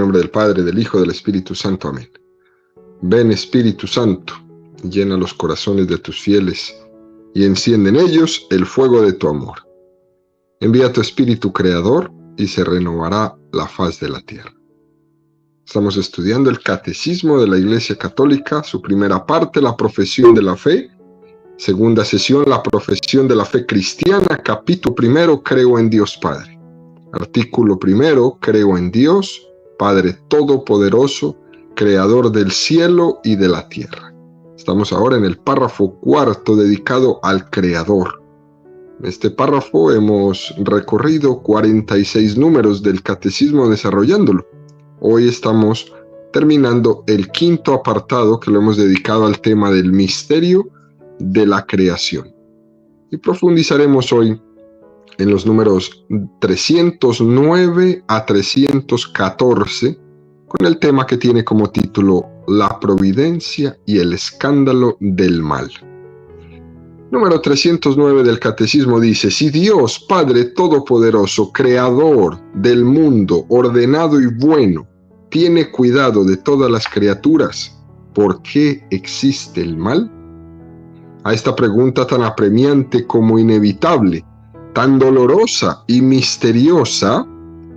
nombre del Padre, del Hijo, del Espíritu Santo. Amén. Ven, Espíritu Santo, llena los corazones de tus fieles y enciende en ellos el fuego de tu amor. Envía tu Espíritu Creador y se renovará la faz de la tierra. Estamos estudiando el Catecismo de la Iglesia Católica, su primera parte, la profesión de la fe. Segunda sesión, la profesión de la fe cristiana. Capítulo primero, creo en Dios Padre. Artículo primero, creo en Dios, Padre Todopoderoso, Creador del cielo y de la tierra. Estamos ahora en el párrafo cuarto dedicado al Creador. En este párrafo hemos recorrido 46 números del Catecismo desarrollándolo. Hoy estamos terminando el quinto apartado que lo hemos dedicado al tema del misterio de la creación. Y profundizaremos hoy en los números 309 a 314 con el tema que tiene como título La providencia y el escándalo del mal. Número 309 del Catecismo dice: si Dios, Padre Todopoderoso, Creador del mundo, ordenado y bueno, tiene cuidado de todas las criaturas, ¿por qué existe el mal? A esta pregunta tan apremiante como inevitable, tan dolorosa y misteriosa,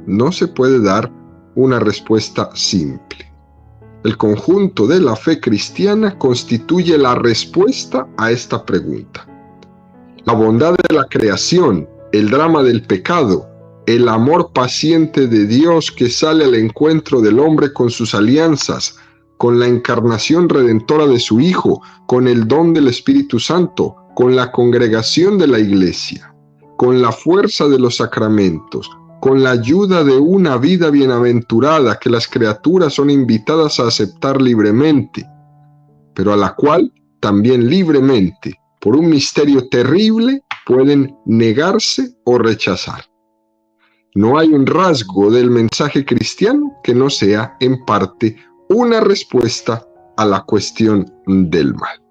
no se puede dar una respuesta simple. El conjunto de la fe cristiana constituye la respuesta a esta pregunta. La bondad de la creación, el drama del pecado, el amor paciente de Dios que sale al encuentro del hombre con sus alianzas, con la encarnación redentora de su Hijo, con el don del Espíritu Santo, con la congregación de la Iglesia, con la fuerza de los sacramentos, con la ayuda de una vida bienaventurada que las criaturas son invitadas a aceptar libremente, pero a la cual también libremente, por un misterio terrible, pueden negarse o rechazar. No hay un rasgo del mensaje cristiano que no sea, en parte, una respuesta a la cuestión del mal.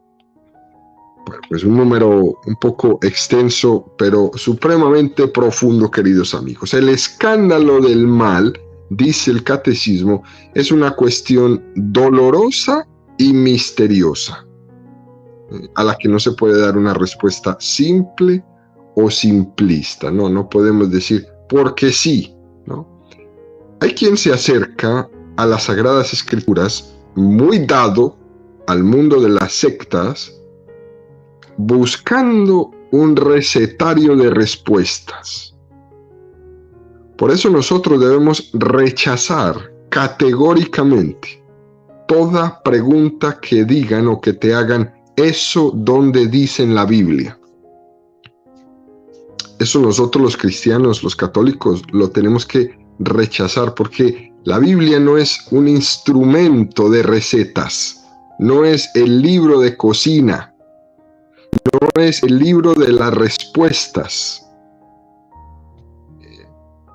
Bueno, pues un número un poco extenso, pero supremamente profundo, queridos amigos. El escándalo del mal, dice el Catecismo, es una cuestión dolorosa y misteriosa, a la que no se puede dar una respuesta simple o simplista. No podemos decir porque sí, ¿no? Hay quien se acerca a las Sagradas Escrituras muy dado al mundo de las sectas, buscando un recetario de respuestas. Por eso nosotros debemos rechazar categóricamente toda pregunta que digan o que te hagan eso donde dice en la Biblia. Eso nosotros los cristianos, los católicos, lo tenemos que rechazar, porque la Biblia no es un instrumento de recetas, no es el libro de cocina, no es el libro de las respuestas.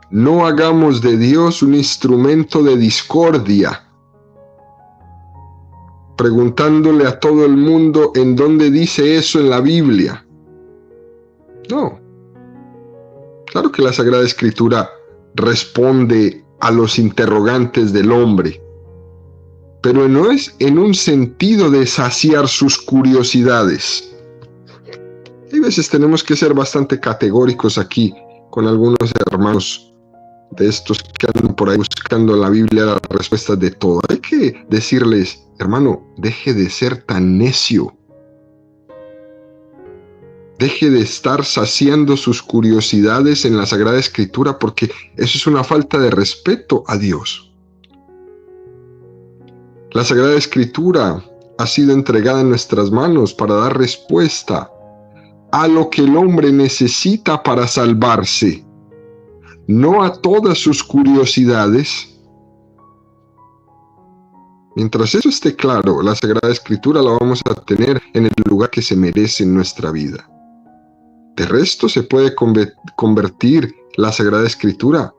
No hagamos de Dios un instrumento de discordia, preguntándole a todo el mundo en dónde dice eso en la Biblia. No. Claro que la Sagrada Escritura responde a los interrogantes del hombre, pero no es en un sentido de saciar sus curiosidades. Hay veces tenemos que ser bastante categóricos aquí con algunos hermanos de estos que andan por ahí buscando en la Biblia las respuestas de todo. Hay que decirles: hermano, deje de ser tan necio. Deje de estar saciando sus curiosidades en la Sagrada Escritura, porque eso es una falta de respeto a Dios. La Sagrada Escritura ha sido entregada en nuestras manos para dar respuesta a lo que el hombre necesita para salvarse, no a todas sus curiosidades. Mientras eso esté claro, la Sagrada Escritura la vamos a tener en el lugar que se merece en nuestra vida. De resto, se puede convertir la Sagrada Escritura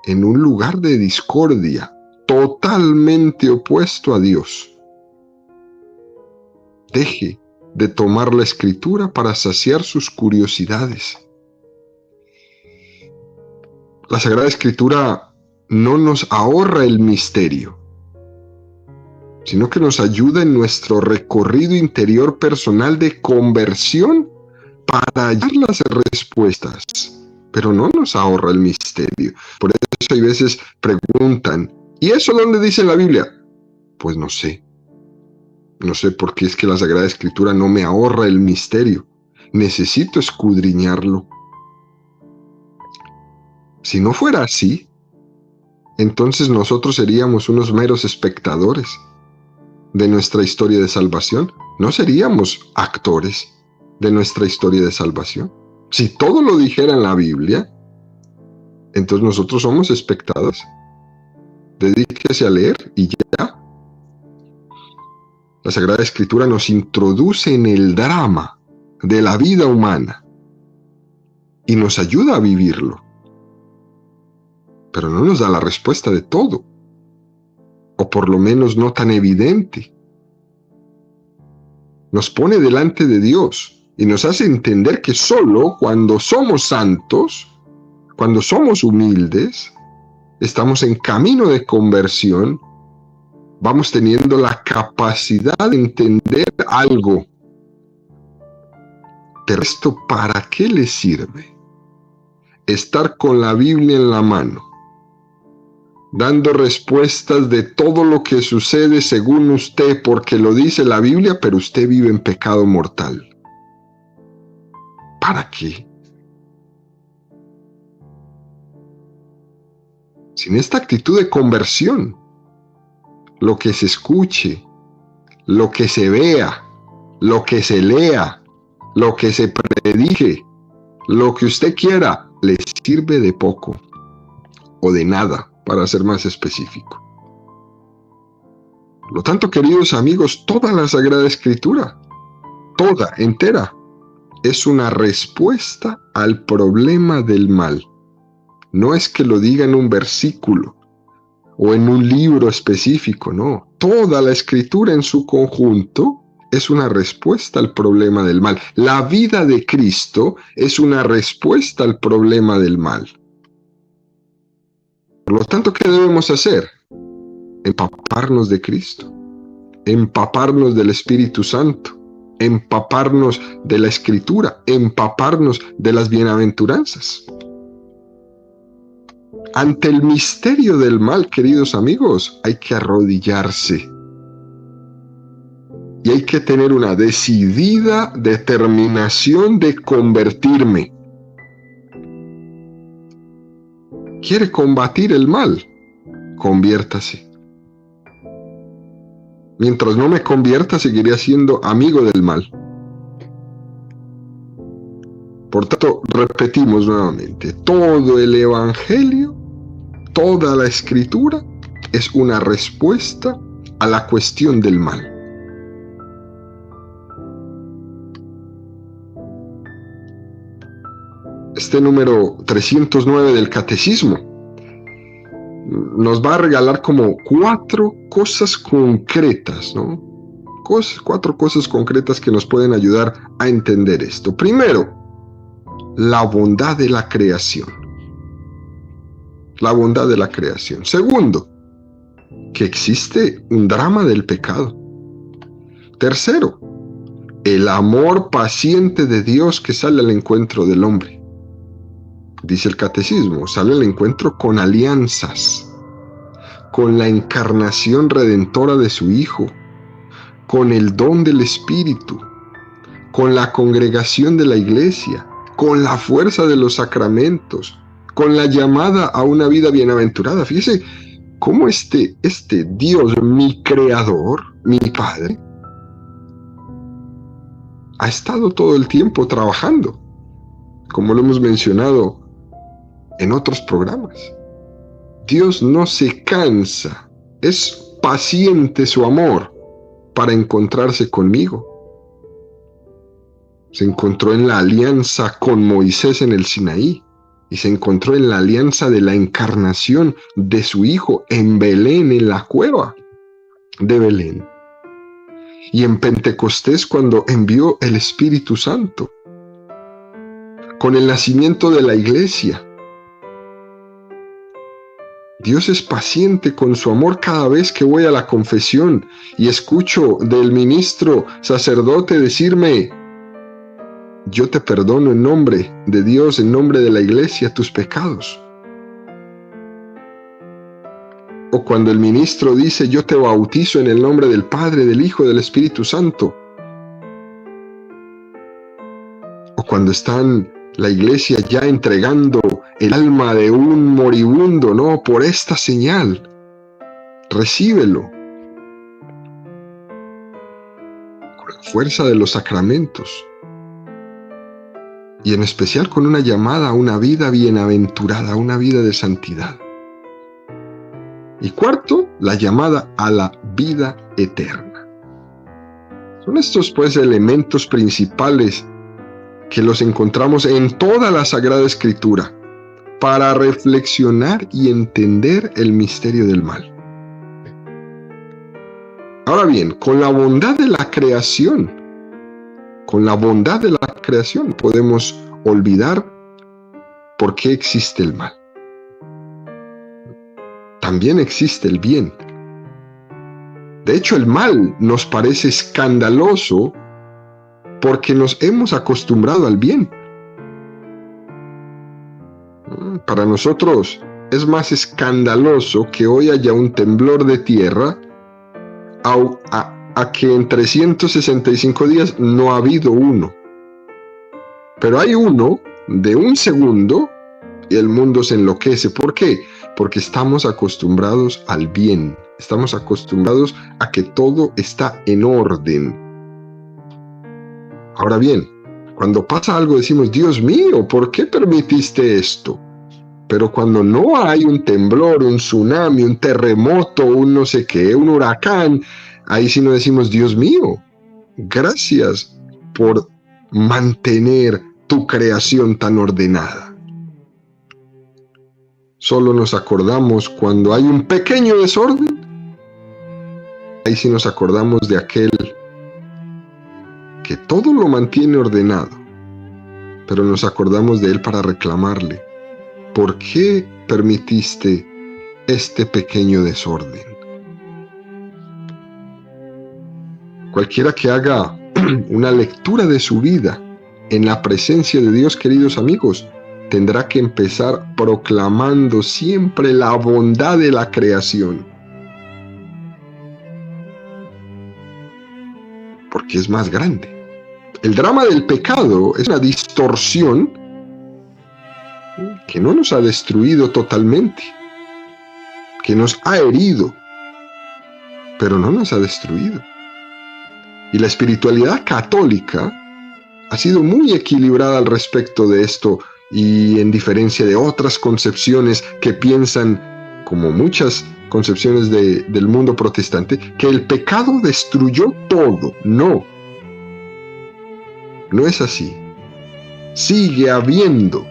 en un lugar de discordia, totalmente opuesto a Dios. Deje de tomar la Escritura para saciar sus curiosidades. La Sagrada Escritura no nos ahorra el misterio, sino que nos ayuda en nuestro recorrido interior personal de conversión para hallar las respuestas, pero no nos ahorra el misterio. Por eso hay veces preguntan, ¿y eso dónde dice la Biblia? Pues no sé. No sé por qué es que la Sagrada Escritura no me ahorra el misterio. Necesito escudriñarlo. Si no fuera así, entonces nosotros seríamos unos meros espectadores de nuestra historia de salvación. No seríamos actores de nuestra historia de salvación. Si todo lo dijera en la Biblia, entonces nosotros somos espectadores. Dedíquese a leer y ya. La Sagrada Escritura nos introduce en el drama de la vida humana y nos ayuda a vivirlo, pero no nos da la respuesta de todo, o por lo menos no tan evidente. Nos pone delante de Dios y nos hace entender que solo cuando somos santos, cuando somos humildes, estamos en camino de conversión, vamos teniendo la capacidad de entender algo. De resto, ¿para qué le sirve estar con la Biblia en la mano, dando respuestas de todo lo que sucede según usted, porque lo dice la Biblia, pero usted vive en pecado mortal? ¿Para qué? Sin esta actitud de conversión, lo que se escuche, lo que se vea, lo que se lea, lo que se predique, lo que usted quiera, le sirve de poco o de nada, para ser más específico. Por lo tanto, queridos amigos, toda la Sagrada Escritura, toda, entera, es una respuesta al problema del mal. No es que lo diga en un versículo o en un libro específico, no. Toda la Escritura en su conjunto es una respuesta al problema del mal. La vida de Cristo es una respuesta al problema del mal. Por lo tanto, ¿qué debemos hacer? Empaparnos de Cristo, empaparnos del Espíritu Santo, empaparnos de la Escritura, empaparnos de las bienaventuranzas. Ante el misterio del mal, queridos amigos, hay que arrodillarse. Y hay que tener una decidida determinación de convertirme. ¿Quiere combatir el mal? Conviértase. Mientras no me convierta, seguiré siendo amigo del mal. Por tanto, repetimos nuevamente, todo el Evangelio, toda la Escritura es una respuesta a la cuestión del mal. Este número 309 del Catecismo nos va a regalar como 4 cosas concretas, ¿no? 4 cosas concretas que nos pueden ayudar a entender esto. Primero, la bondad de la creación. La bondad de la creación. Segundo, que existe un drama del pecado. Tercero, el amor paciente de Dios que sale al encuentro del hombre. Dice el Catecismo, sale al encuentro con alianzas, con la encarnación redentora de su Hijo, con el don del Espíritu, con la congregación de la Iglesia, con la fuerza de los sacramentos, con la llamada a una vida bienaventurada. Fíjese cómo este Dios, mi Creador, mi Padre, ha estado todo el tiempo trabajando, como lo hemos mencionado en otros programas. Dios no se cansa, es paciente su amor para encontrarse conmigo. Se encontró en la alianza con Moisés en el Sinaí y se encontró en la alianza de la encarnación de su Hijo en Belén, en la cueva de Belén. Y en Pentecostés, cuando envió el Espíritu Santo, con el nacimiento de la Iglesia. Dios es paciente con su amor cada vez que voy a la confesión y escucho del ministro sacerdote decirme: yo te perdono en nombre de Dios, en nombre de la iglesia, tus pecados. O cuando el ministro dice: yo te bautizo en el nombre del Padre, del Hijo, del Espíritu Santo. O cuando están la iglesia ya entregando el alma de un moribundo, ¿no? Por esta señal, recíbelo. Con la fuerza de los sacramentos. Y en especial con una llamada a una vida bienaventurada, a una vida de santidad. Y cuarto, la llamada a la vida eterna. Son estos, pues, elementos principales que los encontramos en toda la Sagrada Escritura para reflexionar y entender el misterio del mal. Ahora bien, con la bondad de la creación, podemos olvidar por qué existe el mal. También existe el bien. De hecho, el mal nos parece escandaloso porque nos hemos acostumbrado al bien. Para nosotros es más escandaloso que hoy haya un temblor de tierra a que en 365 días no ha habido uno. Pero hay uno de un segundo y el mundo se enloquece. ¿Por qué? Porque estamos acostumbrados al bien. Estamos acostumbrados a que todo está en orden. Ahora bien, cuando pasa algo decimos: Dios mío, ¿por qué permitiste esto? Pero cuando no hay un temblor, un tsunami, un terremoto, un no sé qué, un huracán, ahí sí nos decimos: Dios mío, gracias por mantener tu creación tan ordenada. Solo nos acordamos cuando hay un pequeño desorden. Ahí sí nos acordamos de aquel que todo lo mantiene ordenado, pero nos acordamos de él para reclamarle: ¿por qué permitiste este pequeño desorden? Cualquiera que haga una lectura de su vida en la presencia de Dios, queridos amigos, tendrá que empezar proclamando siempre la bondad de la creación, porque es más grande. El drama del pecado es una distorsión que no nos ha destruido totalmente, que nos ha herido, pero no nos ha destruido. Y la espiritualidad católica ha sido muy equilibrada al respecto de esto, y en diferencia de otras concepciones que piensan, como muchas concepciones del mundo protestante, que el pecado destruyó todo. No es así. Sigue habiendo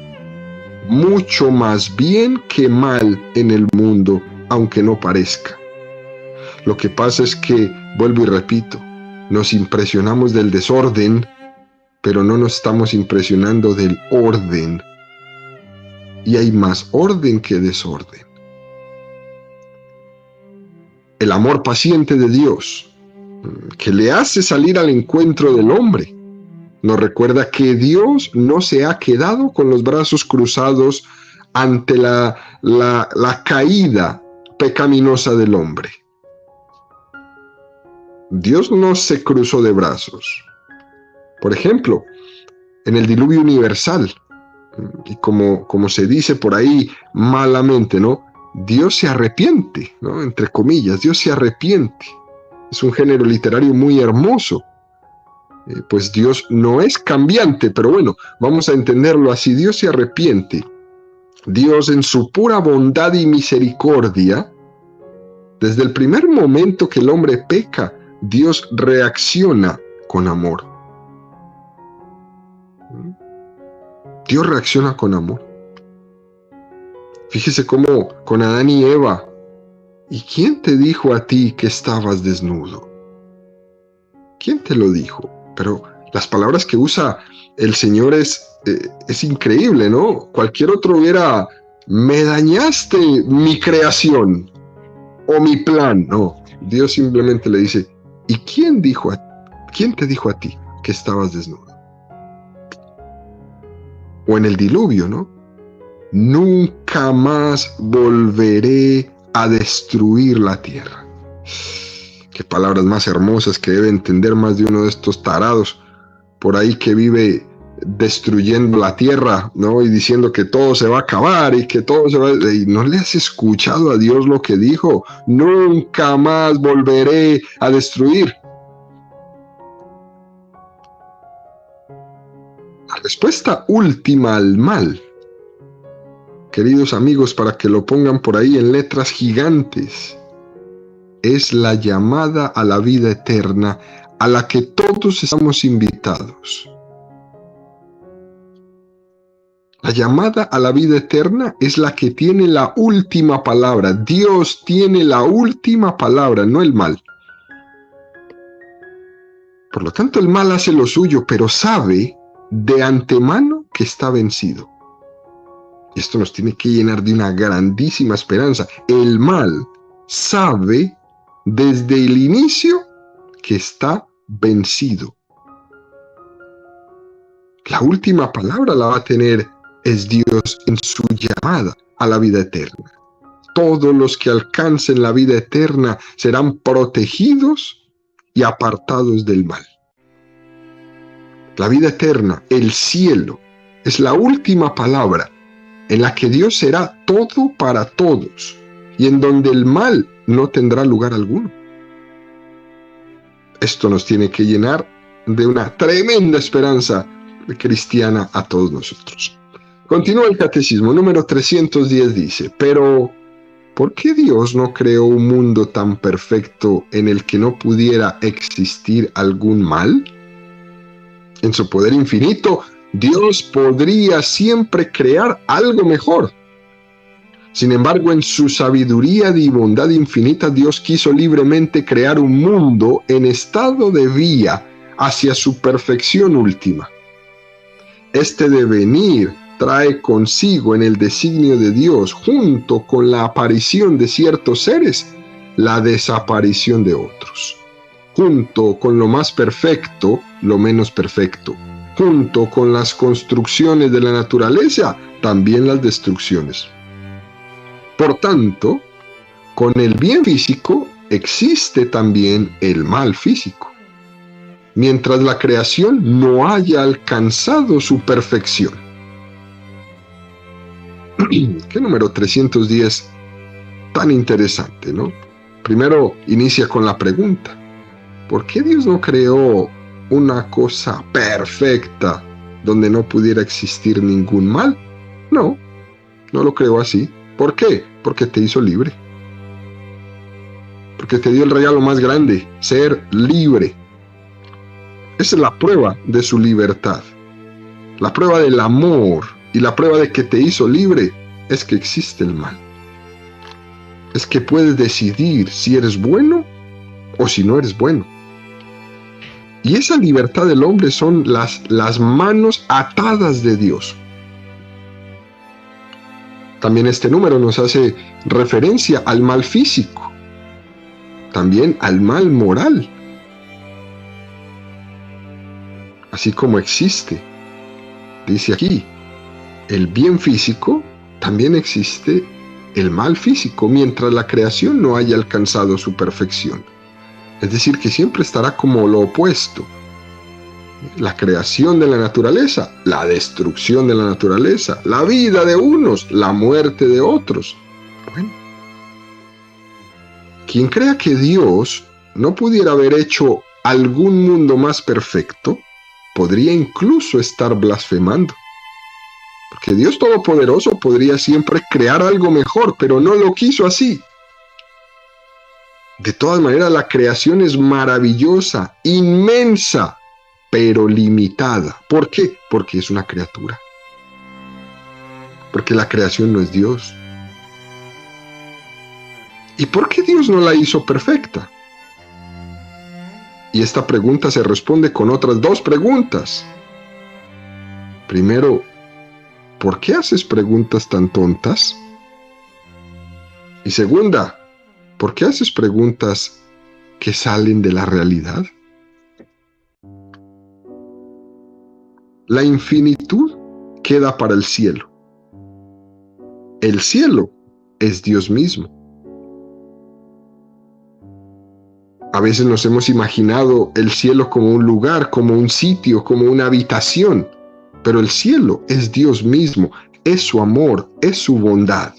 mucho más bien que mal en el mundo, aunque no parezca. Lo que pasa es que, vuelvo y repito, nos impresionamos del desorden, pero no nos estamos impresionando del orden. Y hay más orden que desorden. El amor paciente de Dios, que le hace salir al encuentro del hombre, nos recuerda que Dios no se ha quedado con los brazos cruzados ante la caída pecaminosa del hombre. Dios no se cruzó de brazos. Por ejemplo, en el diluvio universal, y como se dice por ahí malamente, ¿no? Dios se arrepiente, ¿no? Entre comillas, Dios se arrepiente. Es un género literario muy hermoso. Pues Dios no es cambiante, pero bueno, vamos a entenderlo así. Dios se arrepiente. Dios, en su pura bondad y misericordia, desde el primer momento que el hombre peca, Dios reacciona con amor. Dios reacciona con amor. Fíjese cómo con Adán y Eva: ¿y quién te dijo a ti que estabas desnudo? ¿Quién te lo dijo? Pero las palabras que usa el Señor es increíble, ¿no? Cualquier otro hubiera me dañaste mi creación o mi plan. No, Dios simplemente le dice, ¿y quién te dijo a ti que estabas desnudo? O en el diluvio, ¿no? Nunca más volveré a destruir la tierra. Qué palabras más hermosas que debe entender más de uno de estos tarados por ahí que vive destruyendo la tierra, ¿no? Y diciendo que todo se va a acabar y que todo se va a... ¿Y no le has escuchado a Dios lo que dijo? Nunca más volveré a destruir. La respuesta última al mal, queridos amigos, para que lo pongan por ahí en letras gigantes, es la llamada a la vida eterna a la que todos estamos invitados. La llamada a la vida eterna es la que tiene la última palabra. Dios tiene la última palabra, no el mal. Por lo tanto, el mal hace lo suyo, pero sabe de antemano que está vencido. Y esto nos tiene que llenar de una grandísima esperanza. El mal sabe desde el inicio que está vencido. La última palabra la va a tener es Dios en su llamada a la vida eterna. Todos los que alcancen la vida eterna serán protegidos y apartados del mal. La vida eterna, el cielo, es la última palabra en la que Dios será todo para todos y en donde el mal no tendrá lugar alguno. Esto nos tiene que llenar de una tremenda esperanza cristiana a todos nosotros. Continúa el catecismo, número 310 dice, pero ¿por qué Dios no creó un mundo tan perfecto en el que no pudiera existir algún mal? En su poder infinito, Dios podría siempre crear algo mejor. Sin embargo, en su sabiduría y bondad infinita, Dios quiso libremente crear un mundo en estado de vía hacia su perfección última. Este devenir trae consigo en el designio de Dios, junto con la aparición de ciertos seres, la desaparición de otros. Junto con lo más perfecto, lo menos perfecto. Junto con las construcciones de la naturaleza, también las destrucciones. Por tanto, con el bien físico existe también el mal físico, mientras la creación no haya alcanzado su perfección. Qué número 310 tan interesante, ¿no? Primero inicia con la pregunta, ¿por qué Dios no creó una cosa perfecta donde no pudiera existir ningún mal? No lo creó así. ¿Por qué? Porque te hizo libre. Porque te dio el regalo más grande, ser libre. Esa es la prueba de su libertad. La prueba del amor y la prueba de que te hizo libre es que existe el mal. Es que puedes decidir si eres bueno o si no eres bueno. Y esa libertad del hombre son las manos atadas de Dios. También este número nos hace referencia al mal físico, también al mal moral. Así como existe, dice aquí, el bien físico, también existe el mal físico, mientras la creación no haya alcanzado su perfección. Es decir, que siempre estará como lo opuesto. La creación de la naturaleza, la destrucción de la naturaleza, la vida de unos, la muerte de otros. Bueno, quien crea que Dios no pudiera haber hecho algún mundo más perfecto, podría incluso estar blasfemando. Porque Dios Todopoderoso podría siempre crear algo mejor, pero no lo quiso así. De todas maneras, la creación es maravillosa, inmensa, pero limitada. ¿Por qué? Porque es una criatura. Porque la creación no es Dios. ¿Y por qué Dios no la hizo perfecta? Y esta pregunta se responde con otras dos preguntas. Primero, ¿por qué haces preguntas tan tontas? Y segunda, ¿por qué haces preguntas que salen de la realidad? La infinitud queda para el cielo. El cielo es Dios mismo. A veces nos hemos imaginado el cielo como un lugar, como un sitio, como una habitación, pero el cielo es Dios mismo, es su amor, es su bondad.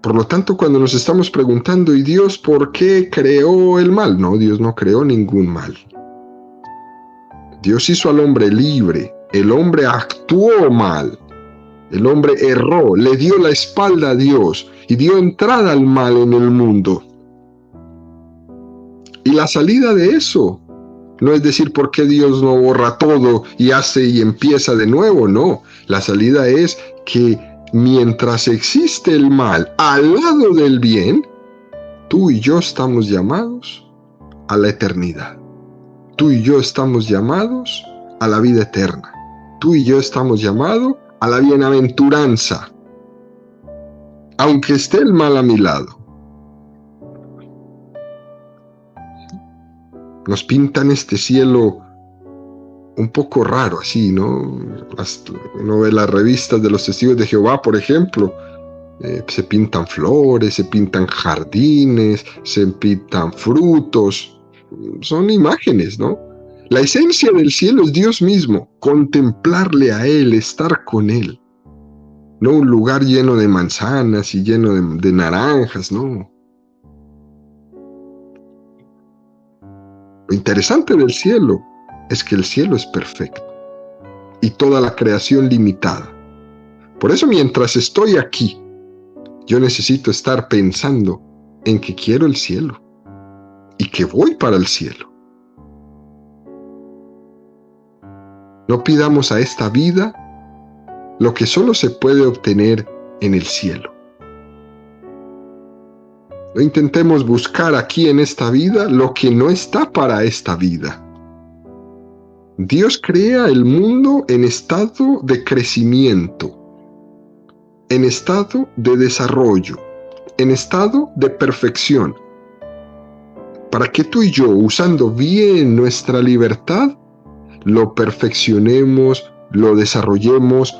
Por lo tanto, cuando nos estamos preguntando, ¿y Dios por qué creó el mal? No, Dios no creó ningún mal. Dios hizo al hombre libre, el hombre actuó mal, el hombre erró, le dio la espalda a Dios y dio entrada al mal en el mundo. Y la salida de eso no es decir por qué Dios no borra todo y hace y empieza de nuevo, no. La salida es que mientras existe el mal al lado del bien, tú y yo estamos llamados a la eternidad. Tú y yo estamos llamados a la vida eterna. Tú y yo estamos llamados a la bienaventuranza, aunque esté el mal a mi lado. Nos pintan este cielo un poco raro, así, ¿no? Uno ve las revistas de los testigos de Jehová, por ejemplo, se pintan flores, se pintan jardines, se pintan frutos, son imágenes, ¿no? La esencia del cielo es Dios mismo, contemplarle a Él, estar con Él. No un lugar lleno de manzanas y lleno de naranjas, no. Lo interesante del cielo es que el cielo es perfecto y toda la creación limitada. Por eso mientras estoy aquí, yo necesito estar pensando en que quiero el cielo y que voy para el cielo. No pidamos a esta vida lo que solo se puede obtener en el cielo. No intentemos buscar aquí en esta vida lo que no está para esta vida. Dios crea el mundo en estado de crecimiento, en estado de desarrollo, en estado de perfección, para que tú y yo, usando bien nuestra libertad, lo perfeccionemos, lo desarrollemos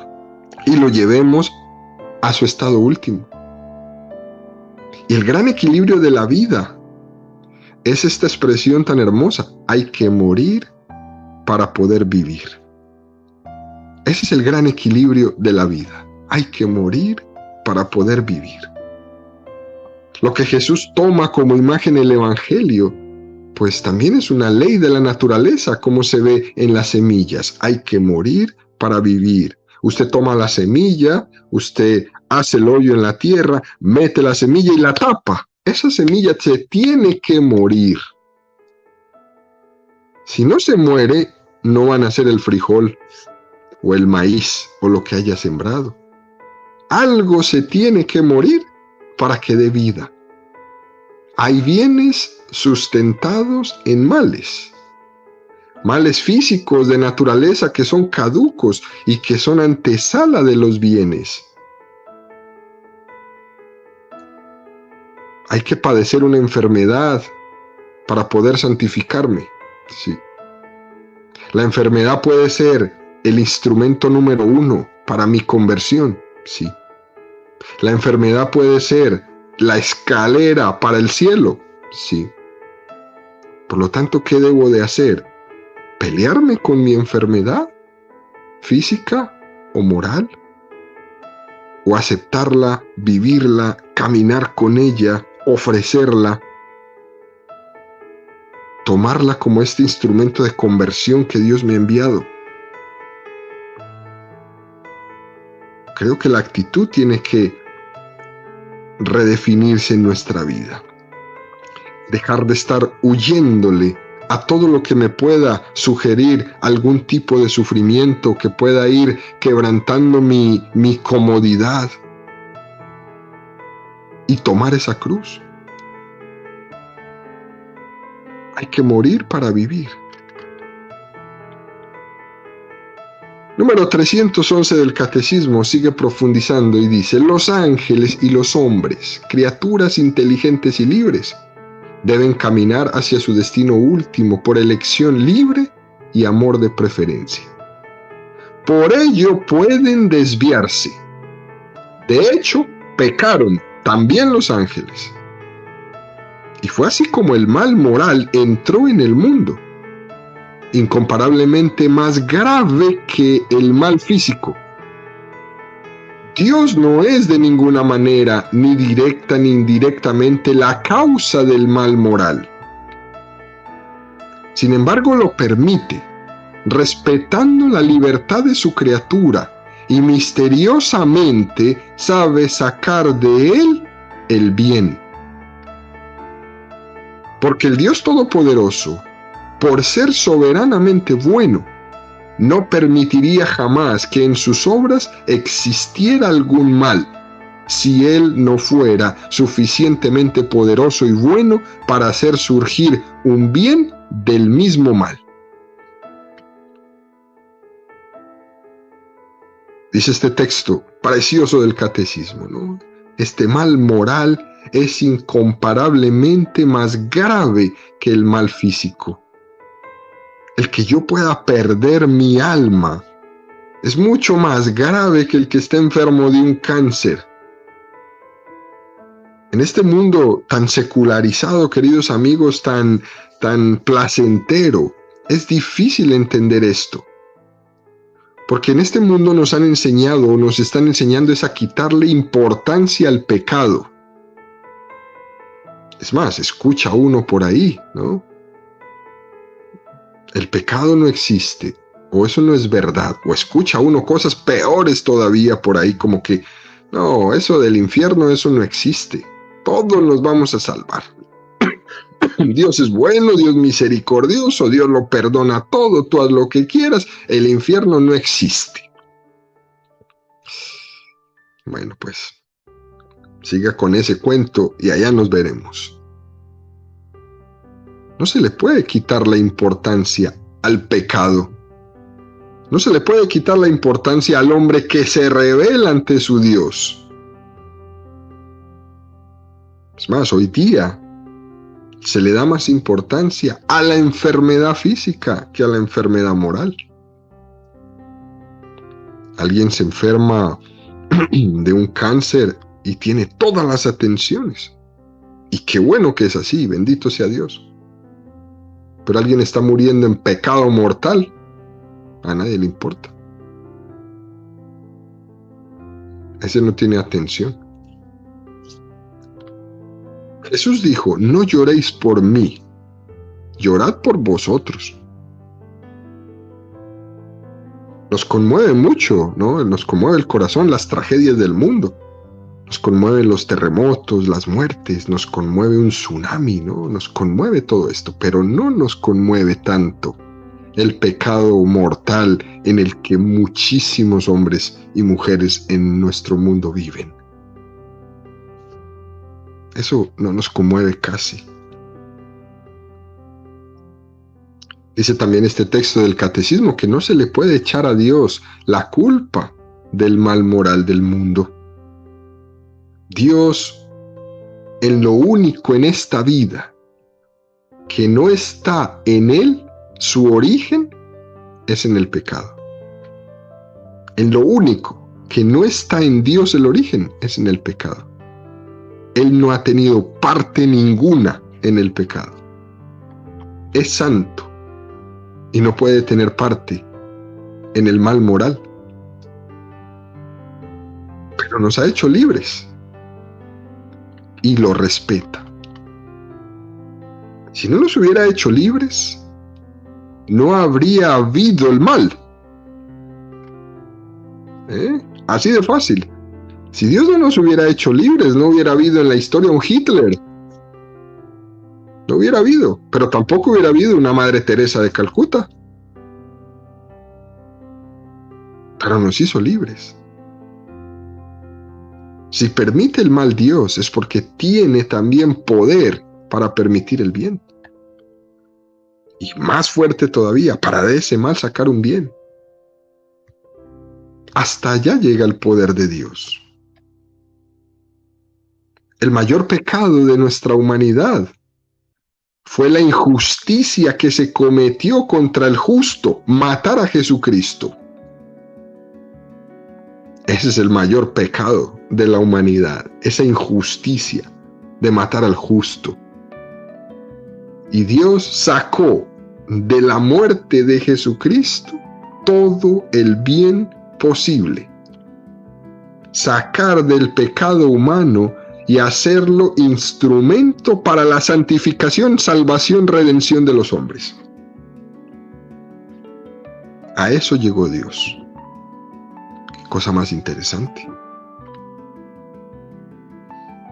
y lo llevemos a su estado último. Y el gran equilibrio de la vida es esta expresión tan hermosa: hay que morir para poder vivir. Ese es el gran equilibrio de la vida. Hay que morir para poder vivir. Lo que Jesús toma como imagen el Evangelio, pues también es una ley de la naturaleza, como se ve en las semillas. Hay que morir para vivir. Usted toma la semilla, usted hace el hoyo en la tierra, mete la semilla y la tapa. Esa semilla se tiene que morir. Si no se muere, no van a ser el frijol o el maíz o lo que haya sembrado. Algo se tiene que morir para que dé vida. Hay bienes sustentados en males. Males físicos de naturaleza que son caducos y que son antesala de los bienes. Hay que padecer una enfermedad para poder santificarme. Sí. La enfermedad puede ser el instrumento número 1 para mi conversión. Sí. La enfermedad puede ser la escalera para el cielo. Sí. Por lo tanto, ¿qué debo de hacer? ¿Pelearme con mi enfermedad física o moral? ¿O aceptarla, vivirla, caminar con ella, ofrecerla, tomarla como este instrumento de conversión que Dios me ha enviado? Creo que la actitud tiene que redefinirse en nuestra vida. Dejar de estar huyéndole a todo lo que me pueda sugerir algún tipo de sufrimiento que pueda ir quebrantando mi comodidad, y tomar esa cruz. Hay que morir para vivir. Número 311 del Catecismo sigue profundizando y dice: los ángeles y los hombres, criaturas inteligentes y libres, deben caminar hacia su destino último por elección libre y amor de preferencia. Por ello pueden desviarse. De hecho, pecaron también los ángeles. Y fue así como el mal moral entró en el mundo, incomparablemente más grave que el mal físico. Dios no es de ninguna manera, ni directa ni indirectamente, la causa del mal moral. Sin embargo, lo permite, respetando la libertad de su criatura, y misteriosamente sabe sacar de él el bien. Porque el Dios Todopoderoso, por ser soberanamente bueno, no permitiría jamás que en sus obras existiera algún mal, si Él no fuera suficientemente poderoso y bueno para hacer surgir un bien del mismo mal. Dice este texto precioso del Catecismo, ¿no? Este mal moral es incomparablemente más grave que el mal físico. El que yo pueda perder mi alma es mucho más grave que el que esté enfermo de un cáncer. En este mundo tan secularizado, queridos amigos, tan placentero, es difícil entender esto. Porque en este mundo nos han enseñado, nos están enseñando es a quitarle importancia al pecado. Es más, escucha uno por ahí, ¿no? El pecado no existe, o eso no es verdad, o escucha uno cosas peores todavía por ahí, como que, no, eso del infierno, eso no existe, todos nos vamos a salvar. Dios es bueno, Dios misericordioso, Dios lo perdona todo, tú haz lo que quieras, el infierno no existe. Bueno, pues, siga con ese cuento y allá nos veremos. No se le puede quitar la importancia al pecado. No se le puede quitar la importancia al hombre que se revela ante su Dios. Es más, hoy día se le da más importancia a la enfermedad física que a la enfermedad moral. Alguien se enferma de un cáncer y tiene todas las atenciones. Y qué bueno que es así, bendito sea Dios. Pero alguien está muriendo en pecado mortal, a nadie le importa. Ese no tiene atención. Jesús dijo: no lloréis por mí, llorad por vosotros. Nos conmueve mucho, ¿no? Nos conmueve el corazón las tragedias del mundo. Nos conmueven los terremotos, las muertes, nos conmueve un tsunami, ¿no? Nos conmueve todo esto, pero no nos conmueve tanto el pecado mortal en el que muchísimos hombres y mujeres en nuestro mundo viven. Eso no nos conmueve casi. Dice también este texto del Catecismo que no se le puede echar a Dios la culpa del mal moral del mundo. Dios, en lo único en esta vida que no está en Él, su origen es en el pecado. En lo único que no está en Dios el origen es en el pecado. Él no ha tenido parte ninguna en el pecado. Es santo y no puede tener parte en el mal moral. Pero nos ha hecho libres y lo respeta. Si no nos hubiera hecho libres, no habría habido el mal. Así de fácil. Si Dios no nos hubiera hecho libres, no hubiera habido en la historia un Hitler. No hubiera habido, pero tampoco hubiera habido una Madre Teresa de Calcuta. Pero nos hizo libres. Si permite el mal Dios, es porque tiene también poder para permitir el bien. Y más fuerte todavía, para de ese mal sacar un bien. hasta allá llega el poder de Dios. El mayor pecado de nuestra humanidad fue la injusticia que se cometió contra el justo, matar a Jesucristo. Ese es el mayor pecado de la humanidad, esa injusticia de matar al justo. Y Dios sacó de la muerte de Jesucristo todo el bien posible. Sacar del pecado humano y hacerlo instrumento para la santificación, salvación, redención de los hombres. A eso llegó Dios. Qué cosa más interesante.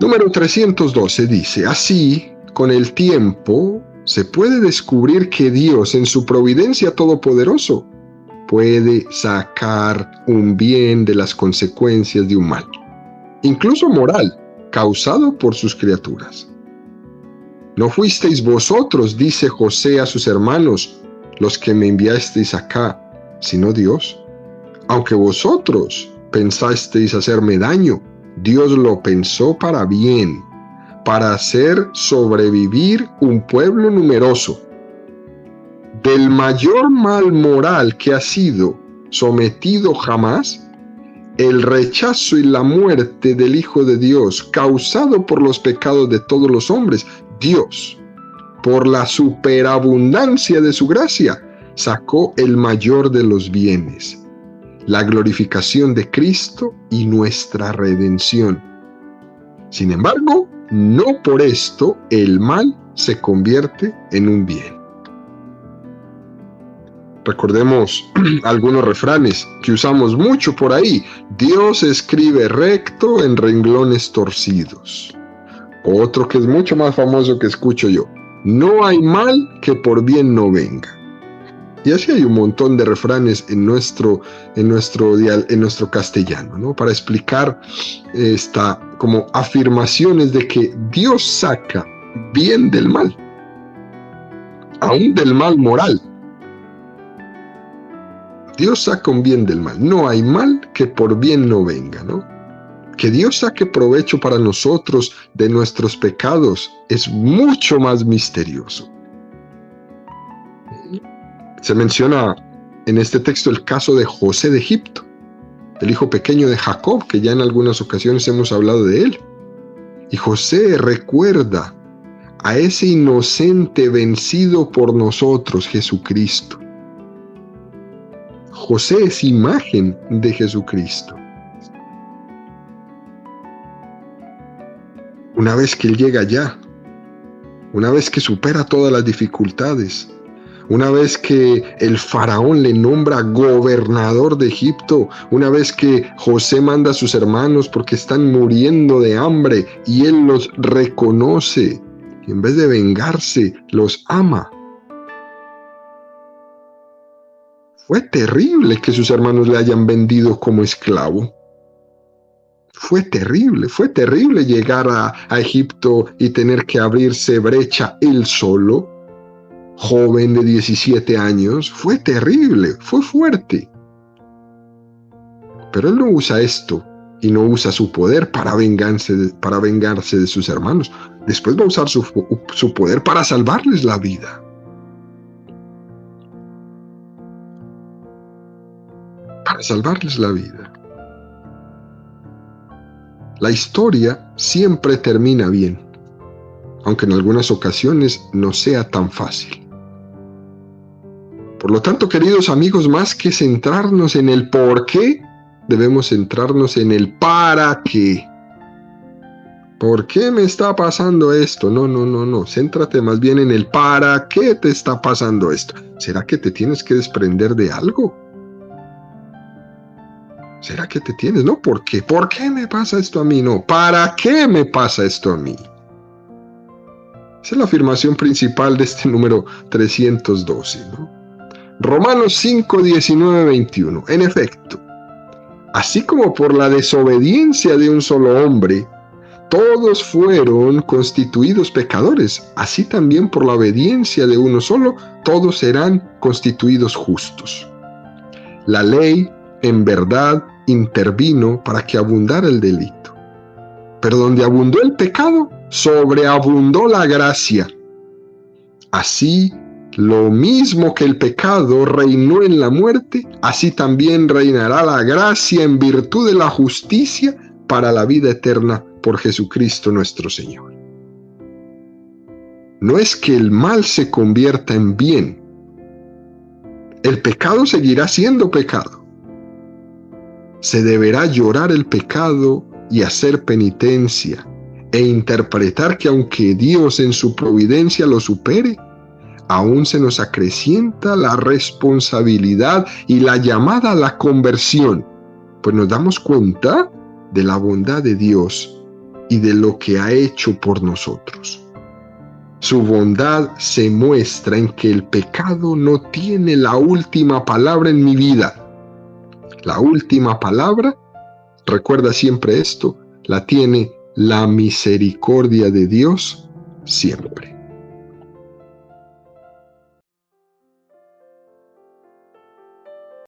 Número 312 dice: así, con el tiempo, se puede descubrir que Dios, en su providencia todopoderoso, puede sacar un bien de las consecuencias de un mal, incluso moral, causado por sus criaturas. ¿No fuisteis vosotros, dice José a sus hermanos, los que me enviasteis acá, sino Dios? Aunque vosotros pensasteis hacerme daño, Dios lo pensó para bien, para hacer sobrevivir un pueblo numeroso. Del mayor mal moral que ha sido sometido jamás, el rechazo y la muerte del Hijo de Dios, causado por los pecados de todos los hombres, Dios, por la superabundancia de su gracia, sacó el mayor de los bienes, la glorificación de Cristo y nuestra redención. Sin embargo, no por esto el mal se convierte en un bien. Recordemos algunos refranes que usamos mucho por ahí. Dios escribe recto en renglones torcidos. Otro que es mucho más famoso que escucho yo: no hay mal que por bien no venga. Y así hay un montón de refranes en nuestro castellano, ¿no? Para explicar como afirmaciones de que Dios saca bien del mal, aún del mal moral. Dios saca un bien del mal. No hay mal que por bien no venga, ¿no? Que Dios saque provecho para nosotros de nuestros pecados es mucho más misterioso. Se menciona en este texto el caso de José de Egipto, el hijo pequeño de Jacob, que ya en algunas ocasiones hemos hablado de él. Y José recuerda a ese inocente vencido por nosotros, Jesucristo. José es imagen de Jesucristo. Una vez que él llega allá, una vez que supera todas las dificultades, una vez que el faraón le nombra gobernador de Egipto, una vez que José manda a sus hermanos porque están muriendo de hambre y él los reconoce, y en vez de vengarse, los ama. Fue terrible que sus hermanos le hayan vendido como esclavo. Fue terrible llegar a Egipto y tener que abrirse brecha él solo, joven de 17 años. Fue terrible, fue fuerte. Pero él no usa esto y no usa su poder para vengarse de sus hermanos. Después va a usar su poder para salvarles la vida. Para salvarles la vida. La historia siempre termina bien, aunque en algunas ocasiones no sea tan fácil. Por lo tanto, queridos amigos, más que centrarnos en el por qué, debemos centrarnos en el para qué. ¿Por qué me está pasando esto? No. Céntrate más bien en el para qué te está pasando esto. ¿Será que te tienes que desprender de algo? ¿Será que te tienes? No, ¿por qué? ¿Por qué me pasa esto a mí? No, ¿para qué me pasa esto a mí? Esa es la afirmación principal de este número 312, ¿no? Romanos 5, 19, 21. En efecto, así como por la desobediencia de un solo hombre, todos fueron constituidos pecadores, así también por la obediencia de uno solo, todos serán constituidos justos. La ley, en verdad, intervino para que abundara el delito. Pero donde abundó el pecado, sobreabundó la gracia. Así, lo mismo que el pecado reinó en la muerte, así también reinará la gracia en virtud de la justicia para la vida eterna por Jesucristo nuestro Señor. No es que el mal se convierta en bien. El pecado seguirá siendo pecado. Se deberá llorar el pecado y hacer penitencia e interpretar que aunque Dios en su providencia lo supere, aún se nos acrecienta la responsabilidad y la llamada a la conversión, pues nos damos cuenta de la bondad de Dios y de lo que ha hecho por nosotros. Su bondad se muestra en que el pecado no tiene la última palabra en mi vida. La última palabra, recuerda siempre esto, la tiene la misericordia de Dios siempre.